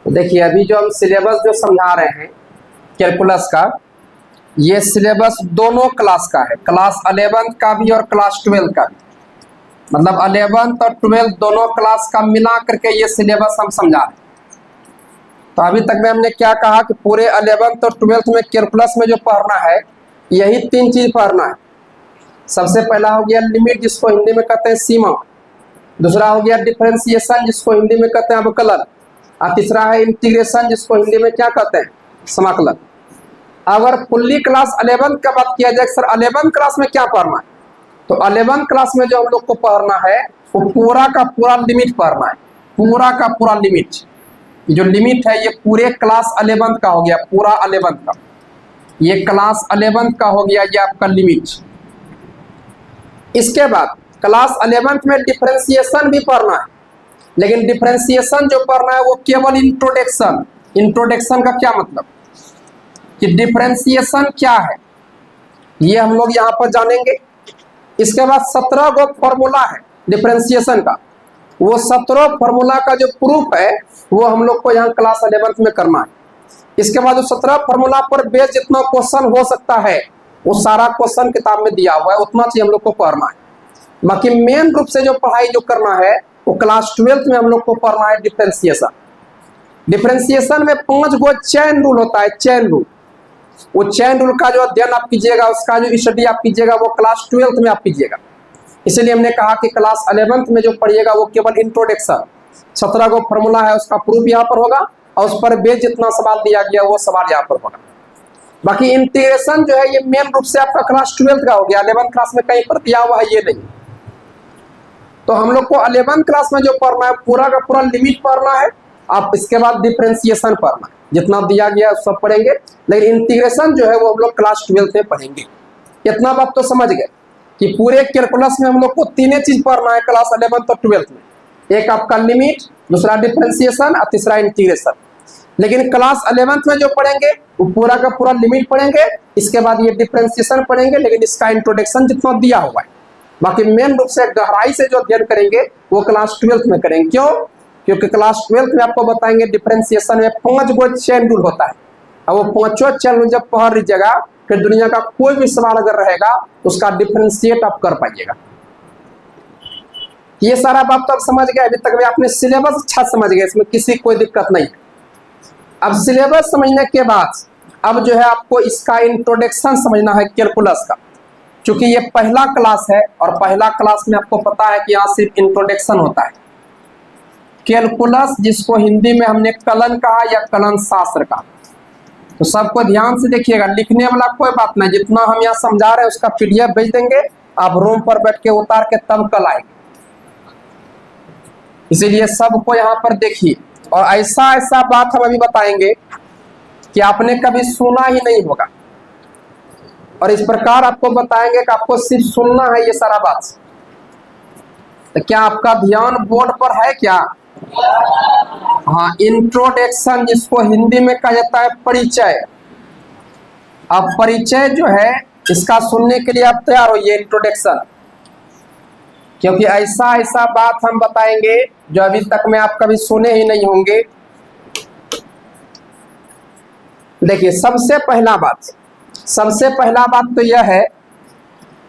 देखिए अभी जो हम सिलेबस जो समझा रहे हैं कैलकुलस का, ये सिलेबस दोनों क्लास का है, क्लास 11th का भी और क्लास 12th का भी। मतलब 11th और 12th दोनों क्लास का मिला करके ये सिलेबस हम समझा रहे हैं। तो अभी तक में हमने क्या कहा कि पूरे 11th और 12th में कैलकुलस में जो पढ़ना है यही तीन चीज पढ़ना है। सबसे पहला हो गया लिमिट, जिसको हिंदी में कहते हैं सीमा। दूसरा हो गया डिफरेंशिएशन, जिसको हिंदी में कहते हैं अवकलन। और तीसरा है इंटीग्रेशन, जिसको हिंदी में क्या कहते हैं, समाकलन। अगर फुल्ली क्लास 11th का बात किया जाए, सर 11th क्लास में क्या पढ़ना है, तो 11th क्लास में जो हम लोग को पढ़ना है वो पूरा का पूरा लिमिट पढ़ना है, पूरा का पूरा लिमिट। जो लिमिट है ये पूरे क्लास 11th का हो गया, पूरा 11th का, ये क्लास 11th का हो गया ये आपका लिमिट। इसके बाद क्लास 11th में डिफरेंशिएशन भी पढ़ना है, लेकिन डिफरेंशिएशन जो पढ़ना है वो केवल इंट्रोडक्शन। इंट्रोडक्शन का क्या मतलब कि डिफरेंशिएशन क्या है ये हम लोग यहाँ पर जानेंगे। इसके बाद 17 गो फॉर्मूला है डिफरेंशिएशन का, वो 17 फॉर्मूला का जो प्रूफ है वो हम लोग को यहाँ क्लास 11th में करना है। इसके बाद जो 17 फॉर्मूला पर बेस जितना क्वेश्चन हो सकता है वो सारा क्वेश्चन किताब में दिया हुआ है, उतना चीज हम लोग को पढ़ना है। बाकी मेन रूप से जो पढ़ाई जो करना है वो क्लास 12th में हम लोग को पढ़ना है डिफरेंशिएशन। डिफरेंशिएशन में 5 गो चेन रूल होता है, चेन रूल। वो चेन रूल का जो अध्ययन आप कीजिएगा, उसका जो स्टडी आप कीजिएगा वो क्लास 12th में आप कीजिएगा। इसलिए हमने कहा कि क्लास 11th में जो पढ़िएगा वो केवल इंट्रोडक्शन, 17 गो फॉर्मूला है उसका प्रूफ यहाँ पर होगा और उस पर बेस जितना सवाल दिया गया वो सवाल यहाँ पर होगा। बाकी इंटीग्रेशन जो है ये मेन रूप से आपका क्लास 12th का हो गया, 11th क्लास में कहीं पर दिया हुआ है ये नहीं। तो हम लोग को 11th क्लास में जो पढ़ना है पूरा का पूरा लिमिट पढ़ना है। आप इसके बाद डिफरेंशिएशन पढ़ना है, जितना दिया गया सब पढ़ेंगे, लेकिन इंटीग्रेशन जो है वो हम लोग क्लास 12th में पढ़ेंगे। इतना बात तो समझ गए कि पूरे कैलकुलस में हम लोग को तीन चीज पढ़ना है क्लास 11th और 12th में, एक आपका लिमिट, दूसरा डिफरेंशिएशन और तीसरा इंटीग्रेशन। लेकिन क्लास 11th में जो पढ़ेंगे वो पूरा का पूरा लिमिट पढ़ेंगे, इसके बाद ये डिफरेंशिएशन पढ़ेंगे, लेकिन इसका इंट्रोडक्शन जितना दिया हुआ है। बाकी मेन रूप से गहराई से जो अध्ययन करेंगे वो क्लास 12th में करेंगे। क्यों? क्योंकि क्लास 12th में आपको बताएंगे डिफरेंशिएशन में 5 गो चेन रूल होता है, और वो पांचों चेन रूल जब पढ़ लीजिएगा फिर दुनिया का कोई भी सवाल अगर रहेगा उसका डिफरेंशिएट आप कर पाइएगा। ये सारा बात तो आप समझ गए, अभी तक भी आपने सिलेबस अच्छा समझ गए, इसमें किसी कोई दिक्कत नहीं। अब सिलेबस समझने के बाद अब जो है आपको इसका इंट्रोडक्शन समझना है कैलकुलस का। क्योंकि ये पहला क्लास है और पहला क्लास में आपको पता है कि यहाँ सिर्फ इंट्रोडक्शन होता है। कैलकुलस जिसको हिंदी में हमने कलन कहा या कलन शास्त्र कहा, तो सबको ध्यान से देखिएगा, लिखने वाला कोई बात नहीं, जितना हम यहाँ समझा रहे हैं उसका PDF भेज देंगे, आप रूम पर बैठ के उतार के तब कल आएंगे। इसीलिए सबको यहाँ पर देखिए, और ऐसा ऐसा बात हम अभी बताएंगे कि आपने कभी सुना ही नहीं होगा, और इस प्रकार आपको बताएंगे कि आपको सिर्फ सुनना है ये सारा बात। तो क्या आपका ध्यान बोर्ड पर है क्या? हाँ, इंट्रोडक्शन जिसको हिंदी में कहा जाता है परिचय। अब परिचय जो है इसका सुनने के लिए आप तैयार होइए, इंट्रोडक्शन, क्योंकि ऐसा ऐसा बात हम बताएंगे जो अभी तक में आप कभी सुने ही नहीं होंगे। देखिए सबसे पहला बात तो यह है,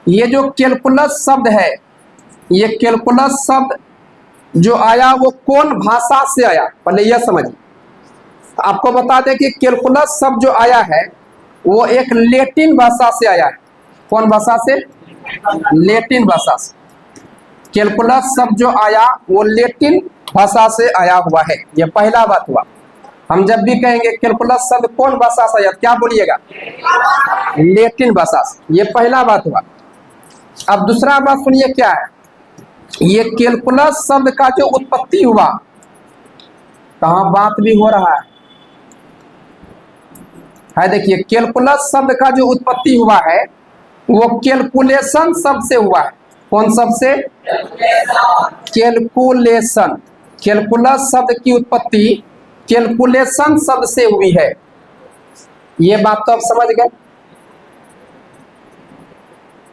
ये जो कैलकुलस शब्द है, ये कैलकुलस शब्द जो आया वो कौन भाषा से आया, पहले यह समझिए। आपको बता दें कि कैलकुलस शब्द जो आया है वो एक लैटिन भाषा से आया है। कौन भाषा से? लैटिन भाषा से। कैलकुलस शब्द जो आया वो लैटिन भाषा से आया हुआ है, ये पहला बात हुआ। हम जब भी कहेंगे कैलकुलस शब्द कौन भाषा से आया, क्या बोलिएगा? लैटिन भाषा से, ये पहला बात हुआ। अब दूसरा बात सुनिए क्या है, ये कैलकुलस शब्द का जो उत्पत्ति हुआ, कहाँ बात भी हो रहा है देखिए, कैलकुलस शब्द का जो उत्पत्ति हुआ है वो कैलकुलेशन शब्द से हुआ है। कौन शब्द से? कैलकुलेशन। कैलकुलस शब्द की उत्पत्ति कैलकुलेशन शब्द से हुई है, ये बात तो आप समझ गए।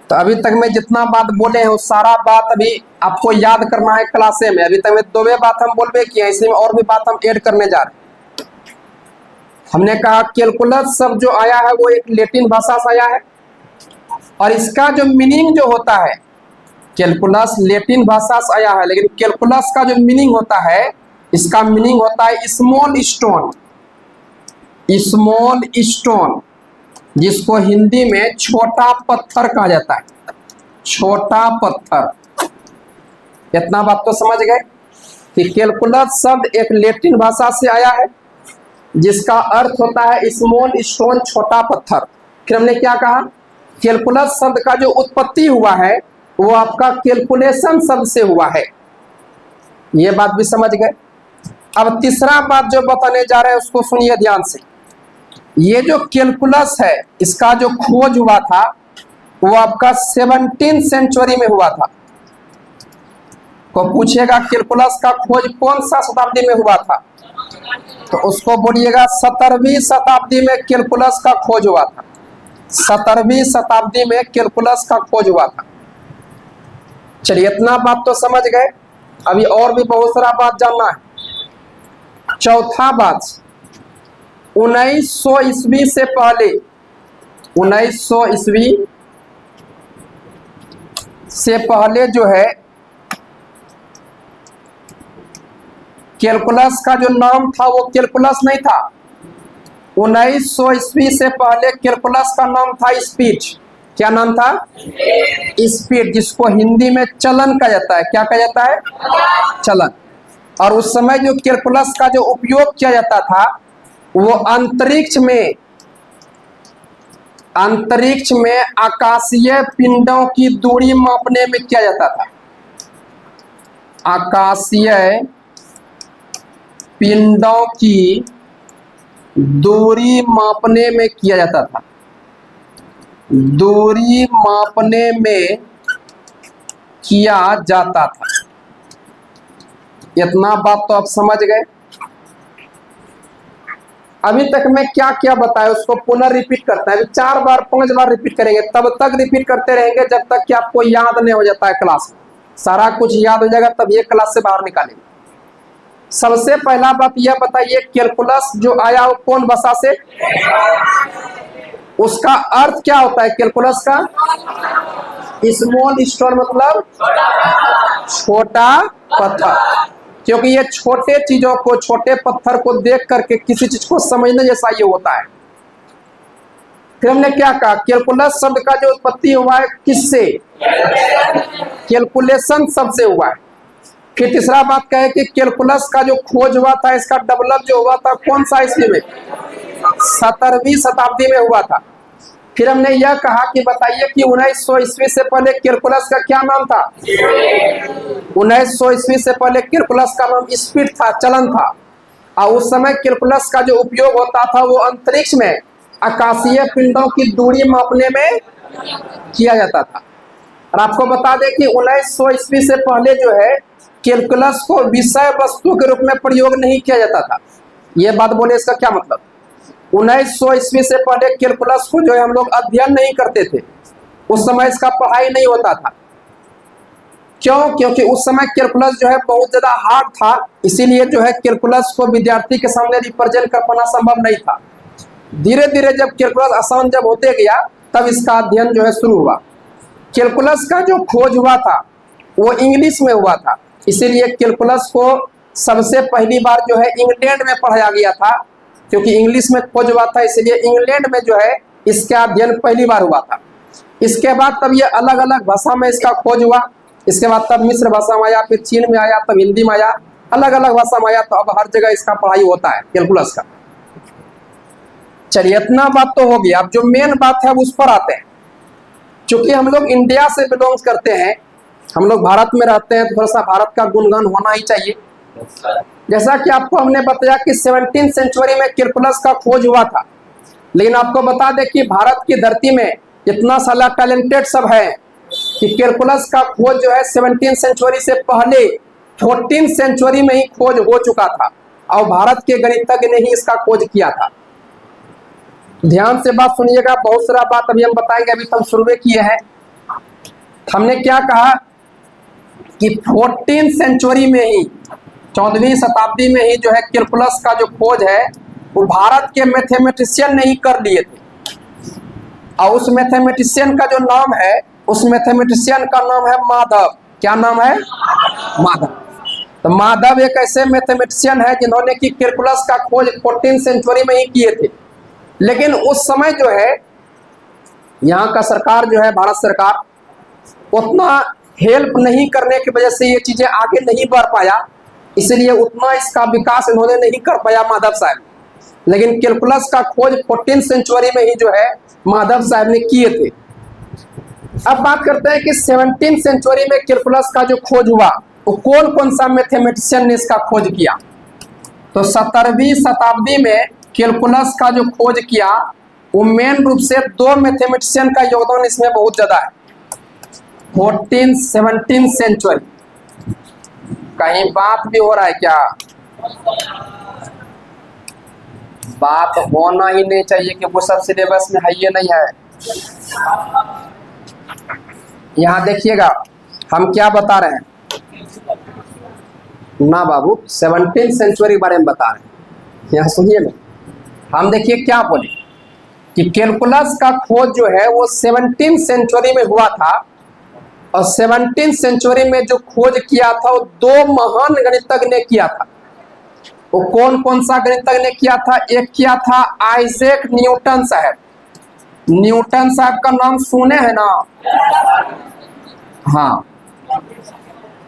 तो अभी तक मैं जितना बात बोले हैं वो सारा बात अभी आपको याद करना है क्लासे में। अभी तक में 2 बात हम बोलबे किए, इसी में और भी बात हम ऐड करने जा रहे हैं। हमने कहा कैलकुलस शब्द जो आया है वो एक लैटिन भाषा से आया है और इसका जो मीनिंग जो होता है, कैलकुलस लैटिन भाषा से आया है, लेकिन कैलकुलस का जो मीनिंग होता है, इसका मीनिंग होता है स्मॉल स्टोन। स्मॉल स्टोन जिसको हिंदी में छोटा पत्थर कहा जाता है, छोटा पत्थर। इतना बात तो समझ गए कि कैलकुलस शब्द एक लैटिन भाषा से आया है जिसका अर्थ होता है स्मॉल स्टोन, छोटा पत्थर। फिर हमने क्या कहा, कैलकुलस शब्द का जो उत्पत्ति हुआ है वो आपका कैलकुलेशन शब्द से हुआ है। ये बात भी समझ गए। अब तीसरा बात जो बताने जा रहे हैं उसको सुनिए ध्यान से। ये जो कैलकुलस है इसका जो खोज हुआ था वो आपका 17वीं सेंचुरी में हुआ था। को पूछेगा कैलकुलस का खोज कौन सा शताब्दी में हुआ था, तो उसको बोलिएगा 17वीं शताब्दी में कैलकुलस का खोज हुआ था। 17वीं शताब्दी में कैलकुलस का खोज हुआ था। चलिए इतना बात तो समझ गए। अभी और भी बहुत सारा बात जानना है। चौथा बात, 1900 ईस्वी से पहले, 1900 ईस्वी से पहले जो है कैलकुलस का जो नाम था वो कैलकुलस नहीं था। 1900 ईस्वी से पहले कैलकुलस का नाम था स्पीड। क्या नाम था? स्पीड, जिसको हिंदी में चलन कहा जाता है। क्या कहा जाता है? चलन। और उस समय जो कैलकुलस का जो उपयोग किया जाता था वो अंतरिक्ष में आकाशीय पिंडों की दूरी मापने में किया जाता था। आकाशीय पिंडों की दूरी मापने में किया जाता था। दूरी मापने में किया जाता था। इतना बात तो आप समझ गए। अभी तक मैं क्या क्या बताया उसको पुनः रिपीट करता है। 4 बार 5 बार रिपीट करेंगे, तब तक रिपीट करते रहेंगे जब तक कि आपको याद नहीं हो जाता है। क्लास में सारा कुछ याद हो जाएगा तब ये क्लास से बाहर निकालेंगे। सबसे पहला बात यह बताइए, कैलकुलस जो आया वो कौन भाषा से? उसका अर्थ क्या होता है कैलकुलस का? स्मॉल स्टोन मतलब छोटा पत्थर, क्योंकि ये छोटे चीजों को, छोटे पत्थर को देख करके किसी चीज को समझने जैसा ये होता है। फिर हमने क्या कहा, कैलकुलस शब्द का जो उत्पत्ति हुआ है किससे? कैलकुलेशन शब्द से हुआ है। फिर तीसरा बात कहे कि कैलकुलस का जो खोज हुआ था, इसका डेवलप जो हुआ था कौन सा ईस्वी में? 17वीं शताब्दी में हुआ था। फिर हमने यह कहा कि बताइए कि 1900 ईस्वी से पहले कैलकुलस का क्या नाम था? 1900 ईस्वी से पहले कैलकुलस का नाम स्पीड था, चलन था। और उस समय कैलकुलस का जो उपयोग होता था वो अंतरिक्ष में आकाशीय पिंडों की दूरी मापने में किया जाता था। और आपको बता दें कि 1900 ईस्वी से पहले जो है कैलकुलस को विषय वस्तु के रूप में प्रयोग नहीं किया जाता था। ये बात बोले इसका क्या मतलब? 1900 ईस्वी से पहले कैलकुलस को जो है हम लोग अध्ययन नहीं करते थे। उस समय इसका पढ़ाई नहीं होता था। क्यों? क्योंकि उस समय कैलकुलस जो है बहुत ज्यादा हार्ड था, इसीलिए जो है कैलकुलस को विद्यार्थी के सामने रिप्रेजेंट कर पाना संभव नहीं था। धीरे धीरे जब कैलकुलस आसान जब होते गया तब इसका अध्ययन जो है शुरू हुआ। कैलकुलस का जो खोज हुआ था वो इंग्लिश में हुआ था, इसीलिए कैलकुलस को सबसे पहली बार जो है इंग्लैंड में पढ़ाया गया था। क्योंकि इंग्लिश में खोज हुआ था इसलिए इंग्लैंड में जो है इसका अध्ययन पहली बार हुआ था। इसके बाद तब ये अलग अलग भाषा में इसका खोज हुआ। इसके बाद तब मिस्र भाषा में आया, फिर चीन में आया, तब हिंदी में आया, अलग अलग भाषा में आया। तो अब हर जगह इसका पढ़ाई होता है कैलकुलस का। चलिए इतना बात तो हो गया। अब जो मेन बात है उस पर आते हैं। चूंकि हम लोग इंडिया से बिलोंग करते हैं, हम लोग भारत में रहते हैं, तो थोड़ा सा भारत का गुणगान होना ही चाहिए। जैसा कि आपको हमने बताया कि 17वीं सेंचुरी में कैलकुलस का खोज हुआ था, लेकिन आपको बता दें कि भारत की धरती में इतना सारा टैलेंटेड सब है कि कैलकुलस का खोज जो है 17वीं सेंचुरी से पहले 14वीं सेंचुरी में ही खोज हो चुका था और भारत के गणितज्ञ ने ही इसका खोज किया था। ध्यान से बात सुनिएगा, बहुत सारा बात अभी हम बताएंगे। अभी तो हम शुरू किए हैं। हमने क्या कहा कि 14वीं सेंचुरी में ही, 14वीं शताब्दी में ही जो है कैलकुलस का जो खोज है वो भारत के मैथमेटिशियन ने ही कर लिए थे। और उस मैथमेटिशियन का जो नाम है, उस मैथमेटिशियन का नाम है माधव। क्या नाम है? माधव। तो माधव एक ऐसे मैथमेटिशियन है जिन्होंने कि कैलकुलस का खोज 14वीं सेंचुरी में ही किए थे। लेकिन उस समय जो है यहाँ का सरकार जो है, भारत सरकार, उतना हेल्प नहीं करने की वजह से ये चीजें आगे नहीं बढ़ पाया, इसलिए उतना इसका विकास इन्होंने नहीं कर पाया माधव साहब। लेकिन कैलकुलस का खोज 14वीं सेंचुरी में ही जो है माधव साहब ने किए थे। अब बात करते हैं कि 17वीं सेंचुरी में कैलकुलस का जो खोज हुआ वो कौन कौन सा मैथमेटिशियन ने इसका खोज किया। तो 17वीं शताब्दी में कैलकुलस का जो खोज किया वो मेन रूप से दो मैथमेटिशियन का योगदान इसमें बहुत ज्यादा है। 14 17 सेंचुरी, कहीं बात भी हो रहा है क्या? बात होना ही नहीं चाहिए कि वो सब सिलेबस में है, ये नहीं है। यहाँ देखिएगा हम क्या बता रहे हैं ना बाबू, 17 सेंचुरी बारे में बता रहे हैं। यहाँ सुनिए ना, हम देखिए क्या बोले कि कैलकुलस का खोज जो है वो 17 सेंचुरी में हुआ था। और 17 सेंचुरी में जो खोज किया था वो दो महान गणितज्ञ ने किया था। वो कौन कौन सा गणितज्ञ ने किया था? एक किया था आइजैक न्यूटन साहब। न्यूटन साहब का नाम सुने हैं ना? हाँ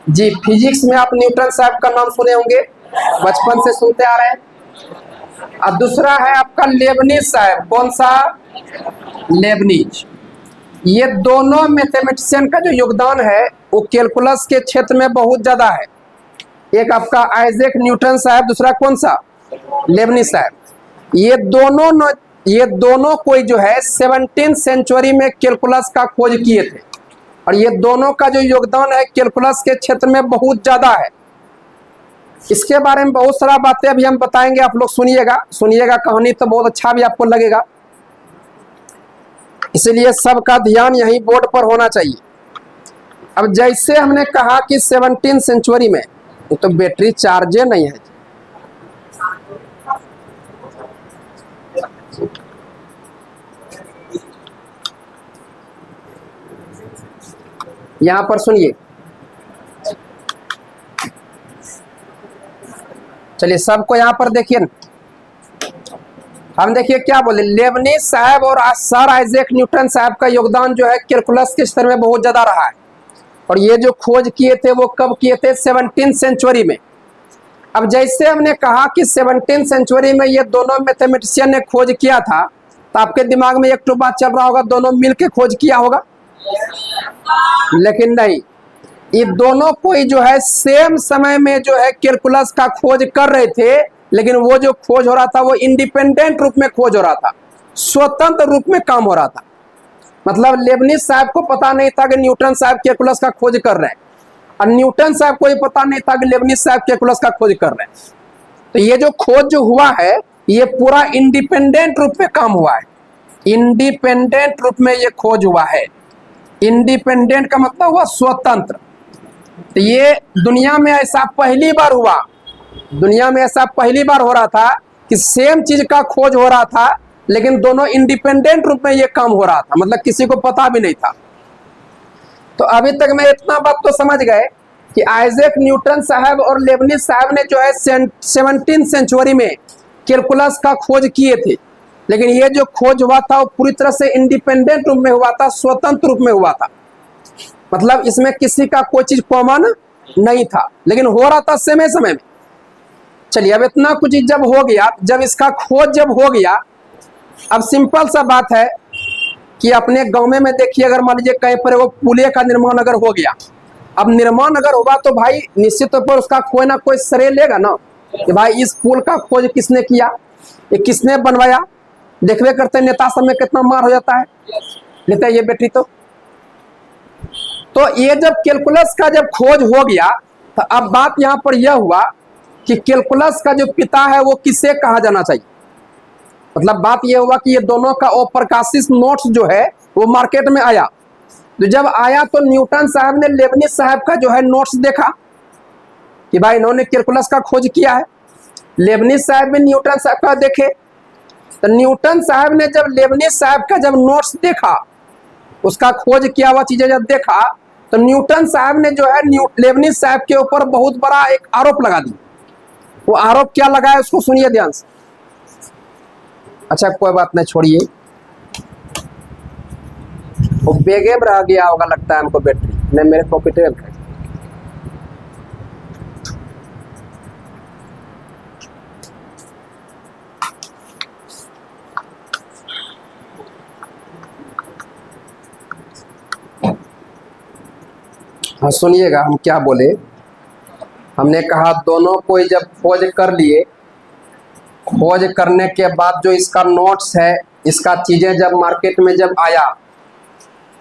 जी, फिजिक्स में आप न्यूटन साहब का नाम सुने होंगे, बचपन से सुनते आ रहे हैं। और दूसरा है आपका लेबनीज साहब। कौन सा? लेबनीज। ये दोनों मैथमेटिशियन का जो योगदान है वो कैलकुलस के क्षेत्र में बहुत ज्यादा है। एक आपका आइजैक न्यूटन साहब, दूसरा कौन सा? लेबनीज साहब। ये दोनों कोई जो है 17 सेंचुरी में कैलकुलस का खोज किए थे। और ये दोनों का जो योगदान है कैलकुलस के क्षेत्र में बहुत ज्यादा है। इसके बारे में बहुत सारा बातें अभी हम बताएंगे, आप लोग सुनिएगा कहानी तो बहुत अच्छा भी आपको लगेगा। इसलिए सबका ध्यान यही बोर्ड पर होना चाहिए। अब जैसे हमने कहा कि 17 सेंचुरी में, तो बैटरी चार्ज नहीं है। यहां पर सुनिए, चलिए सबको यहां पर देखिए। हम देखिए क्या बोले, लेबनीज साहब और सर आइजैक न्यूटन साहब का योगदान जो है कैलकुलस के स्तर में बहुत ज्यादा रहा है। और ये जो खोज किए थे वो कब किए थे? 17 सेंचुरी में। अब जैसे हमने कहा कि 17 सेंचुरी में ये दोनों मैथमेटिशियन ने खोज किया था, तो आपके दिमाग में एक तो बात चल रहा होगा, दोनों मिलके खोज किया होगा। लेकिन नहीं, ये दोनों कोई जो है सेम समय में जो है कैलकुलस का खोज कर रहे थे। लेकिन वो जो खोज हो रहा था वो इंडिपेंडेंट रूप में खोज हो रहा था, स्वतंत्र रूप में काम हो रहा था। मतलब लेबनीज साहब को पता नहीं था कि न्यूटन साहब कैलकुलस का खोज कर रहे हैं, और न्यूटन साहब को ये पता नहीं था कि लेबनीज साहब कैलकुलस का खोज कर रहे हैं। तो ये जो खोज जो हुआ है ये पूरा इंडिपेंडेंट रूप में काम हुआ है। इंडिपेंडेंट रूप में ये खोज हुआ है। इंडिपेंडेंट का मतलब हुआ स्वतंत्र। तो ये दुनिया में ऐसा पहली बार हुआ, दुनिया में ऐसा पहली बार हो रहा था कि सेम चीज का खोज हो रहा था लेकिन दोनों इंडिपेंडेंट रूप में ये काम हो रहा था, मतलब किसी को पता भी नहीं था। तो अभी तक मैं इतना बात तो समझ गए कि आइजैक न्यूटन साहब और लेबनीज साहब ने जो है 17 सेंचुरी में कैलकुलस का खोज किए थे। लेकिन ये जो खोज हुआ था वो पूरी तरह से इंडिपेंडेंट रूप में हुआ था, स्वतंत्र रूप में हुआ था। मतलब इसमें किसी का कोई चीज कॉमन नहीं था, लेकिन हो रहा था समय समय में। चलिए, अब इतना कुछ जब हो गया, जब इसका खोज जब हो गया, अब सिंपल सा बात है कि अपने गांव में देखिए, अगर मान लीजिए कहीं पर वो पुलिया का निर्माण अगर हो गया, अब निर्माण अगर होगा तो भाई निश्चित तौर पर उसका कोई ना कोई श्रेय लेगा ना कि भाई इस पुल का खोज किसने किया, ये किसने बनवाया। देखवे करते नेता सब में कितना मार हो जाता है, लेते ये बेटी। तो ये जब कैलकुलस का जब खोज हो गया तो अब बात यहाँ पर यह हुआ कि कैलकुलस का जो पिता है वो किसे कहा जाना चाहिए। मतलब बात यह हुआ कि ये दोनों का अप्रकाशित नोट्स जो है वो मार्केट में आया। तो जब आया तो न्यूटन साहब ने लेबनीज साहब का जो है नोट्स देखा कि भाई इन्होंने कैलकुलस का खोज किया है। लेबनिज साहब भी न्यूटन साहब का देखे, तो न्यूटन साहब ने जब लेबनिज साहब का जब नोट्स देखा, उसका खोज किया हुआ चीजें जब देखा, तो न्यूटन साहब ने जो है लेबनिज साहब के ऊपर बहुत बड़ा एक आरोप लगा दिया। वो आरोप क्या लगाया उसको सुनिए ध्यान से। अच्छा कोई बात नहीं, छोड़िए, वो बेगे में रह गया होगा लगता है हमको बैटरी, नहीं मेरे पॉकेट में रखा। हाँ सुनिएगा हम क्या बोले। हमने कहा दोनों को जब खोज कर लिए, खोज करने के बाद जो इसका नोट्स है, इसका चीजें जब मार्केट में जब आया,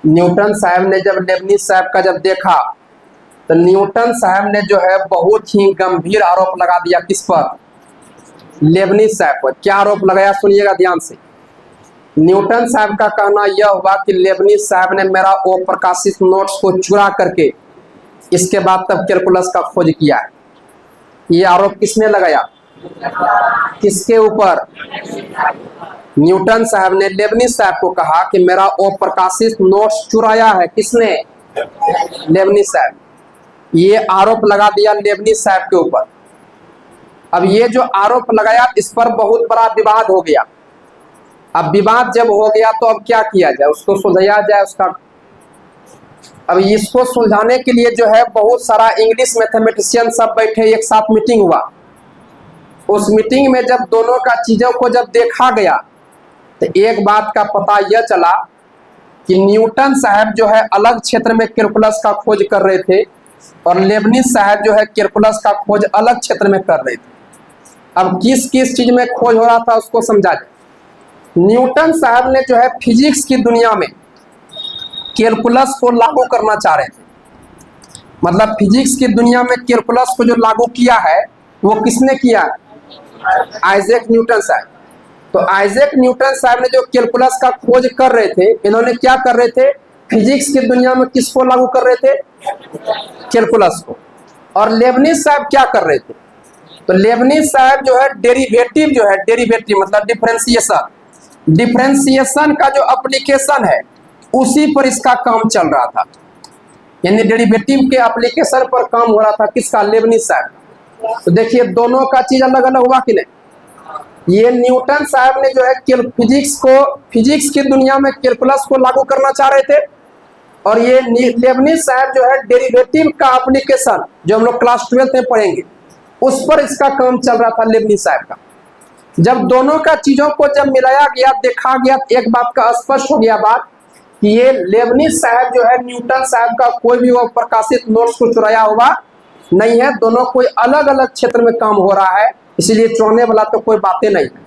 न्यूटन साहब ने जब लेबनिज साहब का जब देखा, तो न्यूटन साहब ने जो है बहुत ही गंभीर आरोप लगा दिया। किस पर? लेबनिज साहब पर। क्या आरोप लगाया सुनिएगा ध्यान से। न्यूटन साहब का कहना यह हुआ कि लेबनिज साहब ने मेरा वो प्रकाशित नोट्स को चुरा करके इसके बाद तब कैलकुलस का खोज किया है। ये आरोप किसने लगाया? किसके ऊपर? न्यूटन साहब ने लेबनिज साहब को कहा कि मेरा वो प्रकाशित नोट्स चुराया है। किसने? लेबनिज साहब। ये आरोप लगा दिया लेबनिज साहब के ऊपर। अब ये जो आरोप लगाया, इस पर बहुत बड़ा विवाद हो गया। अब विवाद जब हो गया तो अब क्या किया जाए, उसको सुलझाया जाए उसका। अब इसको सुलझाने के लिए जो है बहुत सारा इंग्लिश मैथमेटिशियन सब बैठे, एक साथ मीटिंग हुआ। उस मीटिंग में जब दोनों का चीजों को जब देखा गया, तो एक बात का पता यह चला कि न्यूटन साहब जो है अलग क्षेत्र में कैलकुलस का खोज कर रहे थे, और लेबनिज साहब जो है कैलकुलस का खोज अलग क्षेत्र में कर रहे थे। अब किस किस चीज में खोज हो रहा था उसको समझा जाए। न्यूटन साहब ने जो है फिजिक्स की दुनिया में कैलकुलस को लागू करना चाह रहे थे। मतलब फिजिक्स की दुनिया में कैलकुलस को जो लागू किया है वो किसने किया? आइजैक न्यूटन साहब। तो आइजैक न्यूटन साहब ने जो कैलकुलस का खोज कर रहे थे, इन्होंने क्या कर रहे थे? फिजिक्स की दुनिया में किसको लागू कर रहे थे? कैलकुलस को। और लेबनिज साहब क्या कर रहे थे? तो लेबनिज साहब जो है डेरिवेटिव जो है, डेरिवेटिव मतलब डिफरेंशिएशन, डिफरेंशिएशन का जो एप्लीकेशन है उसी पर इसका काम चल रहा था। यानी डेरिवेटिव के एप्लीकेशन पर काम हो रहा था। किसका? लेबनिज साहब। तो देखिए दोनों का चीज अलग अलग हुआ कि नहीं। ये न्यूटन साहब ने जो है फिजिक्स की दुनिया में कैलकुलस को लागू करना चाह रहे थे, और ये लेबनिज साहब जो है डेरिवेटिव का एप्लीकेशन, जो हम लोग क्लास 12 में पढ़ेंगे, उस पर इसका काम चल रहा था लेबनिज साहब का। जब दोनों का चीजों को जब मिलाया गया, देखा गया, एक बात का स्पष्ट हो गया बात कि ये लेबनिज साहब जो है न्यूटन साहब का कोई भी वो प्रकाशित नोट्स को चुराया हुआ नहीं है। दोनों कोई अलग अलग क्षेत्र में काम हो रहा है, इसीलिए चुराने वाला तो कोई बातें नहीं है।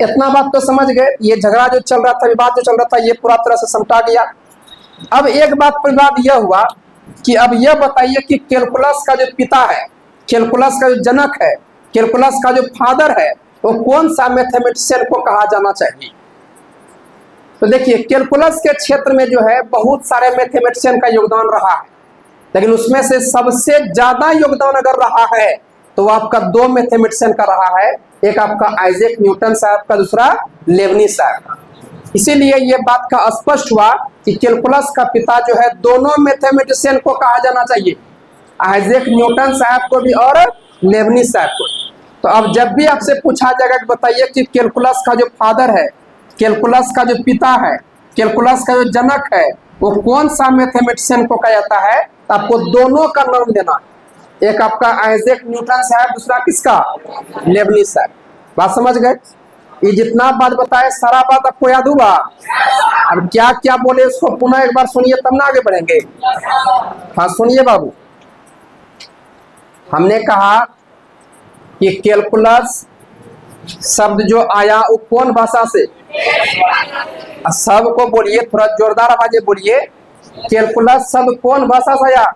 इतना बात तो समझ गए। ये झगड़ा जो चल रहा था, विवाद जो चल रहा था, ये पूरा तरह से समटा गया। अब एक बात पर विवाद यह हुआ कि अब यह बताइए कि कैलकुलस का जो पिता है, कैलकुलस का जो जनक है, कैलकुलस का जो फादर है, वो कौन सा मैथमेटिशियन को कहा जाना चाहिए? तो देखिए कैलकुलस के क्षेत्र में जो है बहुत सारे मैथमेटिशियन का योगदान रहा है, लेकिन उसमें से सबसे ज्यादा योगदान अगर रहा है तो वो आपका दो मैथमेटिशियन का रहा है। एक आपका आइजैक न्यूटन साहब का, दूसरा लेबनिज साहब का। इसीलिए ये बात का स्पष्ट हुआ कि कैलकुलस का पिता जो है दोनों मैथमेटिशियन को कहा जाना चाहिए, आइजैक न्यूटन साहब को भी और लेबनिज साहब को। तो अब जब भी आपसे पूछा जाएगा कि बताइए कि कैलकुलस का जो फादर है, कैलकुलस का जो पिता है, कैलकुलस का जो जनक है, वो कौन सा मैथमेटिशियन को कहा जाता है, तो आपको दोनों का नाम लेना है। एक आपका आइजैक न्यूटन साहब, दूसरा किसका? लेबनिज साहब। बात समझ गए? ये जितना बात बताए सारा बात आपको याद हुआ? अब क्या क्या बोले उसको पुनः एक बार सुनिए, तब ना आगे बढ़ेंगे। हाँ सुनिए बाबू, हमने कहा कि कैलकुलस शब्द जो आया वो कौन भाषा से? सबको बोलिए, थोड़ा जोरदार आवाज बोलिए। कैलकुलस शब्द कौन भाषा से आया?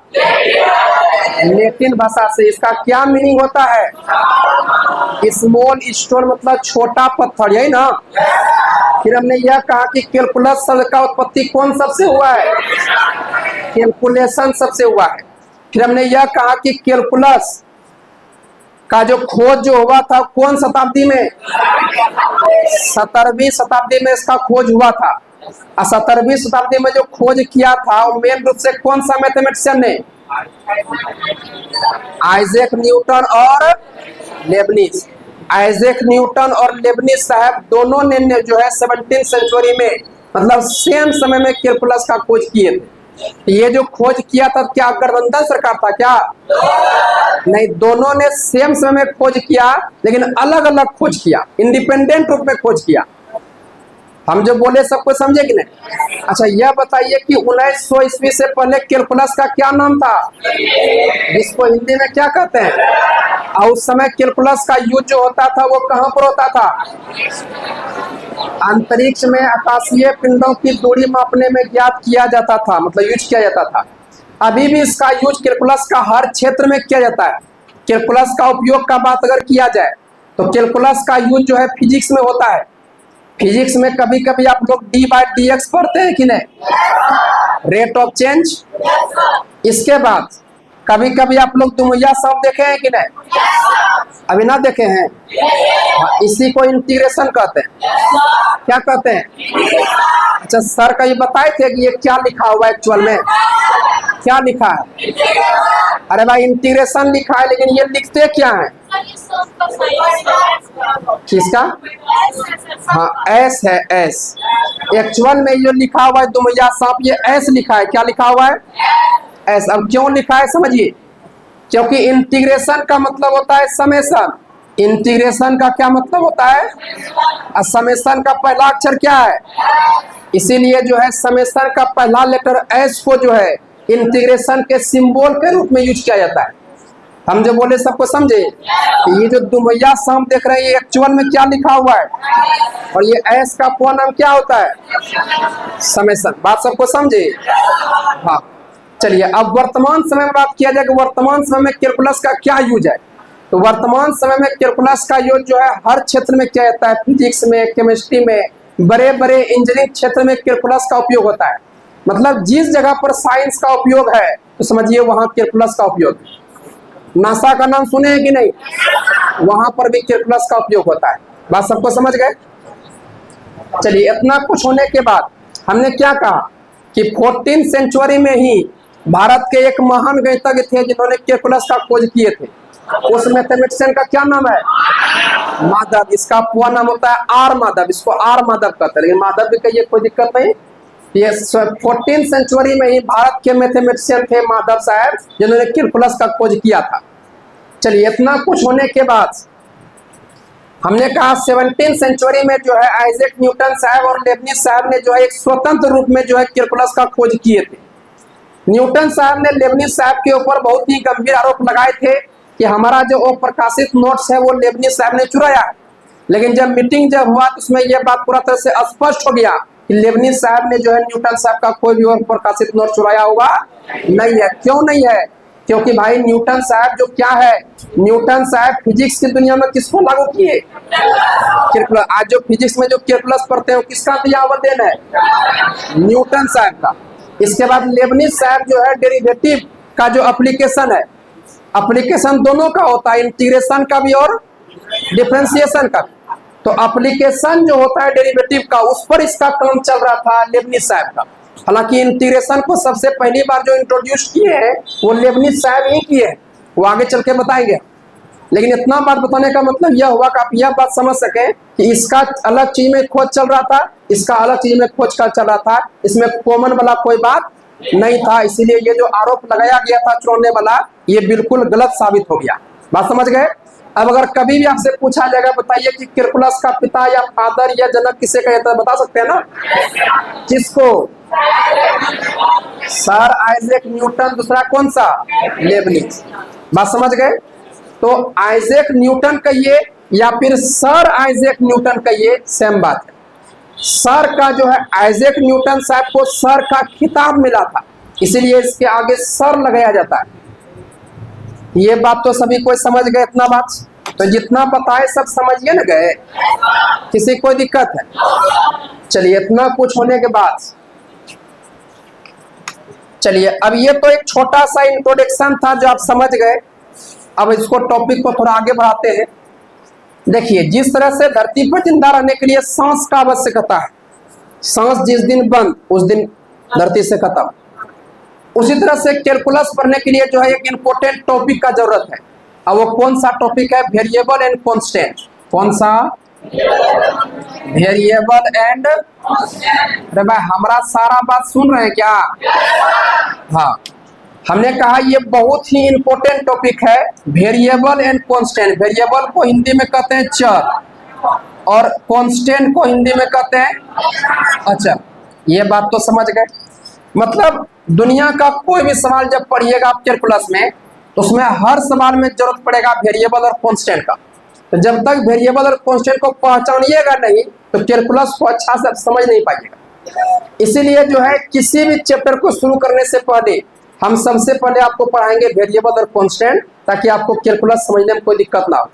लैटिन भाषा से। इसका क्या मीनिंग होता है? स्मॉल स्टोन मतलब छोटा पत्थर, यही ना। फिर हमने यह कहा कि कैलकुलस शब्द का उत्पत्ति कौन शब्द से हुआ है? कैलकुलेशन शब्द से हुआ है। फिर हमने यह कहा कि कैलकुलस का जो खोज जो हुआ था कौन शताब्दी में? 17वीं शताब्दी में इसका खोज हुआ था। और 17वीं शताब्दी में जो खोज किया था वो मेन रूप से कौन सा मैथमेटिशियन ने? आइजैक न्यूटन और लेबनिज। आइजैक न्यूटन और लेबनिज साहब दोनों ने जो है 17वीं सेंचुरी में मतलब सेम समय में कैलकुलस का खोज किए थे। ये जो खोज किया था क्या गठबंधन सरकार था क्या? नहीं, दोनों ने सेम समय में खोज किया लेकिन अलग अलग खोज किया, इंडिपेंडेंट रूप में खोज किया। हम जो बोले सबको समझे कि नहीं? अच्छा यह बताइए कि 1900 ईस्वी से पहले कैलकुलस का क्या नाम था, जिसको हिंदी में क्या कहते हैं? और उस समय कैलकुलस का यूज जो होता था वो कहां पर होता था? अंतरिक्ष में आकाशीय पिंडों की दूरी मापने में ज्ञात किया जाता था, मतलब यूज किया जाता था। अभी भी इसका यूज कैलकुलस का हर क्षेत्र में किया जाता है। कैलकुलस का उपयोग का बात अगर किया जाए तो कैलकुलस का यूज जो है फिजिक्स में होता है। फिजिक्स में कभी कभी आप लोग d/dx पढ़ते हैं कि नहीं, रेट ऑफ चेंज। इसके बाद कभी कभी आप लोग दुमैया शब्द देखे हैं कि नहीं? अभी ना देखे हैं? इसी को इंटीग्रेशन कहते हैं। क्या कहते हैं? अच्छा सर का ये बताए थे कि ये क्या लिखा हुआ है एक्चुअल में? क्या लिखा है? अरे भाई इंटीग्रेशन लिखा है लेकिन ये लिखते क्या है? किसका? हाँ एस है, एस। एक्चुअल में ये लिखा हुआ है दुमैया सांप, ये एस लिखा है। क्या लिखा हुआ है? एस। अब क्यों लिखा है समझिए, क्योंकि इंटीग्रेशन का मतलब होता है समेशन। इंटीग्रेशन का क्या मतलब होता है? और समेशन का पहला अक्षर क्या है? इसीलिए जो है समेशन का पहला लेटर एस को जो है इंटीग्रेशन के सिंबल के रूप में यूज किया जाता है। हम जो बोले सबको समझे? ये जो दुमैया सांप देख रहे हैं ये एक्चुअल में क्या लिखा हुआ है? और ये एस का पूरा नाम क्या होता है? समेशन। बात सबको समझे? हाँ चलिए अब वर्तमान समय में बात किया जाए कि वर्तमान समय में कैलकुलस का क्या यूज है। तो वर्तमान समय में कैलकुलस का यूज जो है हर क्षेत्र में किया जाता है। फिजिक्स में, केमिस्ट्री में, बड़े बड़े इंजीनियरिंग क्षेत्र में कैलकुलस का उपयोग होता है। मतलब जिस जगह पर साइंस का उपयोग है तो समझिए वहां कैलकुलस का उपयोग है। नासा का नाम सुने हैं कि नहीं? वहां पर भी कैलकुलस का उपयोग होता है। बात सबको समझ गए? चलिए इतना कुछ होने के बाद हमने क्या कहा कि 14वीं सेंचुरी में ही भारत के एक महान गणितज्ञ थे जिन्होंने कैलकुलस का खोज किए थे। उस मैथमेटिशियन का क्या नाम है? माधव। इसका पूरा नाम होता है आर माधव। इसको आर माधव कहते हैं, लेकिन माधव भी कहिए कोई दिक्कत नहीं। ये 14वीं सेंचुरी में ही भारत के मैथमेटिशियन थे माधव साहब जिन्होंने कैलकुलस का खोज किया था। चलिए इतना कुछ होने के बाद हमने कहा 17वीं सेंचुरी में जो है आइजैक न्यूटन साहब और लेबनिज साहब ने जो है एक स्वतंत्र रूप में जो है कैलकुलस का खोज किए थे। न्यूटन साहब ने लेबनिज साहब के ऊपर बहुत ही गंभीर आरोप लगाए थे कि हमारा जो अप्रकाशित नोट्स है वो लेबनिज साहब ने चुराया है। लेकिन जब मीटिंग जब हुआ तो उसमें यह बात पूरा तरह से स्पष्ट हो गया कि लेबनिज साहब ने जो है न्यूटन साहब का कोई भी अप्रकाशित नोट चुराया हुआ नहीं है। क्यों नहीं है? क्योंकि भाई न्यूटन साहब जो क्या है, न्यूटन साहब फिजिक्स की दुनिया में किसको लागू किए? कैलकुलस। आज जो फिजिक्स में जो कैलकुलस पढ़ते हैं किसका दिया अवदान है? न्यूटन साहब का। इसके बाद लेबनिज साहब जो है डेरिवेटिव का जो एप्लीकेशन है, एप्लीकेशन दोनों का होता है, इंटीग्रेशन का भी और डिफरेंशिएशन का भी। तो एप्लीकेशन जो होता है डेरिवेटिव का उस पर इसका काम चल रहा था लेबनिज साहब का। हालांकि इंटीग्रेशन को सबसे पहली बार जो इंट्रोड्यूस किए हैं वो लेबनिज साहब ही किए हैं, वो आगे चल के बताएंगे। लेकिन इतना बात बताने का मतलब यह हुआ कि आप यह बात समझ सकें कि इसका अलग चीज में खोज चल रहा था, इसका अलग चीज में खोज का चल रहा था, इसमें कॉमन वाला कोई बात नहीं था। इसीलिए ये जो आरोप लगाया गया था चुराने वाला ये बिल्कुल गलत साबित हो गया। बात समझ गए? अब अगर कभी भी आपसे पूछा जाएगा बताइए कि कैलकुलस का पिता या फादर या जनक किसे कहा जाता है, बता सकते हैं ना? किसको? Sir Isaac Newton. दूसरा कौन सा? लेबनिज। बात समझ गए? तो आइजैक न्यूटन कहिए या फिर सर आइजैक न्यूटन कहिए, सेम बात है। सर का जो है आइजैक न्यूटन साहब को सर का खिताब मिला था, इसीलिए इसके आगे सर लगाया जाता है। ये बात तो सभी कोई समझ गए? इतना बात तो जितना बताए सब समझिए ना गए, किसी कोई दिक्कत है? चलिए इतना कुछ होने के बाद चलिए अब ये तो एक छोटा सा इंट्रोडक्शन था जो आप समझ गए अब इसको टॉपिक को थोड़ा आगे बढ़ाते हैं। देखिए, जिस तरह से धरती पर जिंदा रहने के लिए सांस का आवश्यकता है, सांस जिस दिन बंद उस दिन धरती से खत्म, उसी तरह से कैलकुलस पढ़ने के लिए जो है एक इंपॉर्टेंट टॉपिक का जरूरत है। अब वो कौन सा टॉपिक है? Variable and constant. कौन सा? Variable and. अरे भाई, हमारा सारा बात सुन रहे हैं क्या? हाँ, हमने कहा ये बहुत ही इंपॉर्टेंट टॉपिक है, वेरिएबल एंड कांस्टेंट। वेरिएबल को हिंदी में कहते हैं चर और कांस्टेंट को हिंदी में कहते हैं अचर। ये बात तो समझ गए। मतलब दुनिया का कोई भी सवाल जब पढ़िएगा आप कैलकुलस में, तो उसमें हर सवाल में जरूरत पड़ेगा वेरिएबल और कांस्टेंट का। तो जब तक वेरिएबल और कांस्टेंट को पहचानिएगा नहीं तो कैलकुलस को अच्छा से समझ नहीं पाइएगा। इसीलिए जो है किसी भी चैप्टर को शुरू करने से पहले हम सबसे पहले आपको पढ़ाएंगे वेरिएबल और कांस्टेंट, ताकि आपको कैलकुलस समझने में कोई दिक्कत ना हो।